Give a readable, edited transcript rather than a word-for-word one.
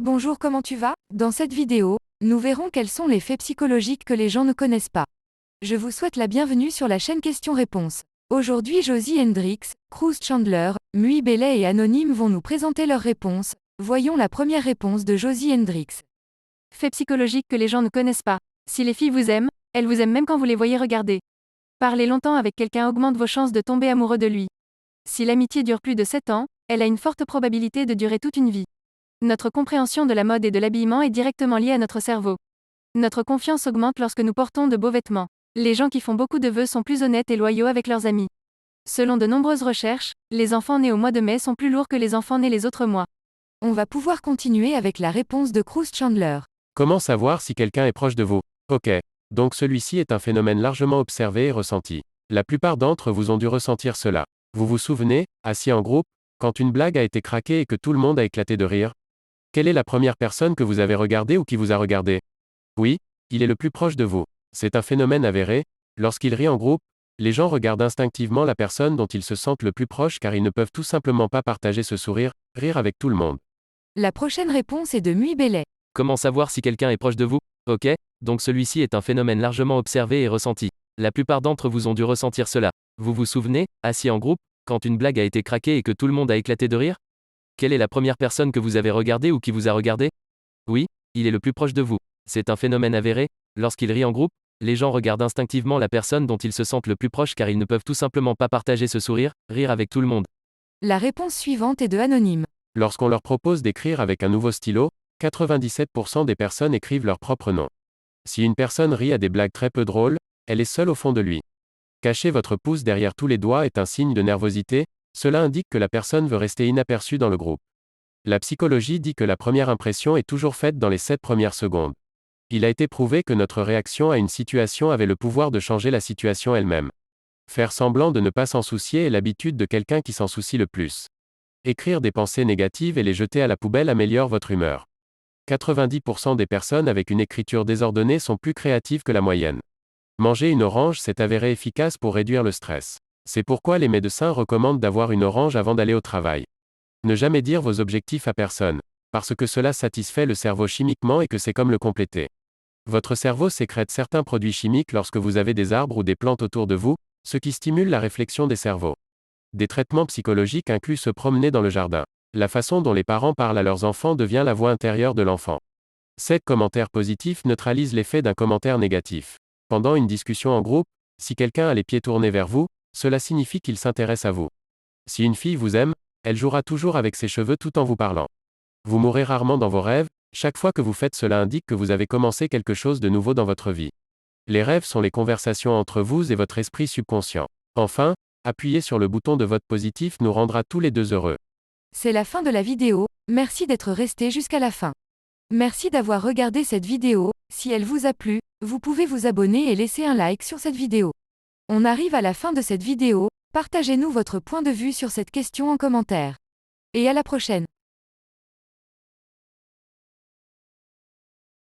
Bonjour, comment tu vas? Dans cette vidéo, nous verrons quels sont les faits psychologiques que les gens ne connaissent pas. Je vous souhaite la bienvenue sur la chaîne Questions-Réponses. Aujourd'hui, Josie Hendrix, Cruz Chandler, Mui Bellet et Anonyme vont nous présenter leurs réponses. Voyons la première réponse de Josie Hendrix. Faits psychologiques que les gens ne connaissent pas. Si les filles vous aiment, elles vous aiment même quand vous les voyez regarder. Parler longtemps avec quelqu'un augmente vos chances de tomber amoureux de lui. Si l'amitié dure plus de 7 ans, elle a une forte probabilité de durer toute une vie. Notre compréhension de la mode et de l'habillement est directement liée à notre cerveau. Notre confiance augmente lorsque nous portons de beaux vêtements. Les gens qui font beaucoup de vœux sont plus honnêtes et loyaux avec leurs amis. Selon de nombreuses recherches, les enfants nés au mois de mai sont plus lourds que les enfants nés les autres mois. On va pouvoir continuer avec la réponse de Cruz Chandler. Comment savoir si quelqu'un est proche de vous? Ok. Donc celui-ci est un phénomène largement observé et ressenti. La plupart d'entre vous ont dû ressentir cela. Vous vous souvenez, assis en groupe, quand une blague a été craquée et que tout le monde a éclaté de rire? Quelle est la première personne que vous avez regardée ou qui vous a regardé? Oui, il est le plus proche de vous. C'est un phénomène avéré. Lorsqu'il rit en groupe, les gens regardent instinctivement la personne dont ils se sentent le plus proche car ils ne peuvent tout simplement pas partager ce sourire, rire avec tout le monde. La prochaine réponse est de Mui Bellet. Comment savoir si quelqu'un est proche de vous? Ok, donc celui-ci est un phénomène largement observé et ressenti. La plupart d'entre vous ont dû ressentir cela. Vous vous souvenez, assis en groupe, quand une blague a été craquée et que tout le monde a éclaté de rire? Quelle est la première personne que vous avez regardée ou qui vous a regardé? Oui, il est le plus proche de vous. C'est un phénomène avéré. Lorsqu'il rit en groupe, les gens regardent instinctivement la personne dont ils se sentent le plus proche car ils ne peuvent tout simplement pas partager ce sourire, rire avec tout le monde. La réponse suivante est de Anonyme. Lorsqu'on leur propose d'écrire avec un nouveau stylo, 97% des personnes écrivent leur propre nom. Si une personne rit à des blagues très peu drôles, elle est seule au fond de lui. Cacher votre pouce derrière tous les doigts est un signe de nervosité, cela indique que la personne veut rester inaperçue dans le groupe. La psychologie dit que la première impression est toujours faite dans les 7 premières secondes. Il a été prouvé que notre réaction à une situation avait le pouvoir de changer la situation elle-même. Faire semblant de ne pas s'en soucier est l'habitude de quelqu'un qui s'en soucie le plus. Écrire des pensées négatives et les jeter à la poubelle améliore votre humeur. 90% des personnes avec une écriture désordonnée sont plus créatives que la moyenne. Manger une orange s'est avéré efficace pour réduire le stress. C'est pourquoi les médecins recommandent d'avoir une orange avant d'aller au travail. Ne jamais dire vos objectifs à personne, parce que cela satisfait le cerveau chimiquement et que c'est comme le compléter. Votre cerveau sécrète certains produits chimiques lorsque vous avez des arbres ou des plantes autour de vous, ce qui stimule la réflexion des cerveaux. Des traitements psychologiques incluent se promener dans le jardin. La façon dont les parents parlent à leurs enfants devient la voix intérieure de l'enfant. 7 commentaires positifs neutralisent l'effet d'un commentaire négatif. Pendant une discussion en groupe, si quelqu'un a les pieds tournés vers vous, cela signifie qu'il s'intéresse à vous. Si une fille vous aime, elle jouera toujours avec ses cheveux tout en vous parlant. Vous mourrez rarement dans vos rêves, chaque fois que vous faites cela indique que vous avez commencé quelque chose de nouveau dans votre vie. Les rêves sont les conversations entre vous et votre esprit subconscient. Enfin, appuyer sur le bouton de vote positif nous rendra tous les deux heureux. C'est la fin de la vidéo, merci d'être resté jusqu'à la fin. Merci d'avoir regardé cette vidéo, si elle vous a plu, vous pouvez vous abonner et laisser un like sur cette vidéo. On arrive à la fin de cette vidéo, partagez-nous votre point de vue sur cette question en commentaire. Et à la prochaine.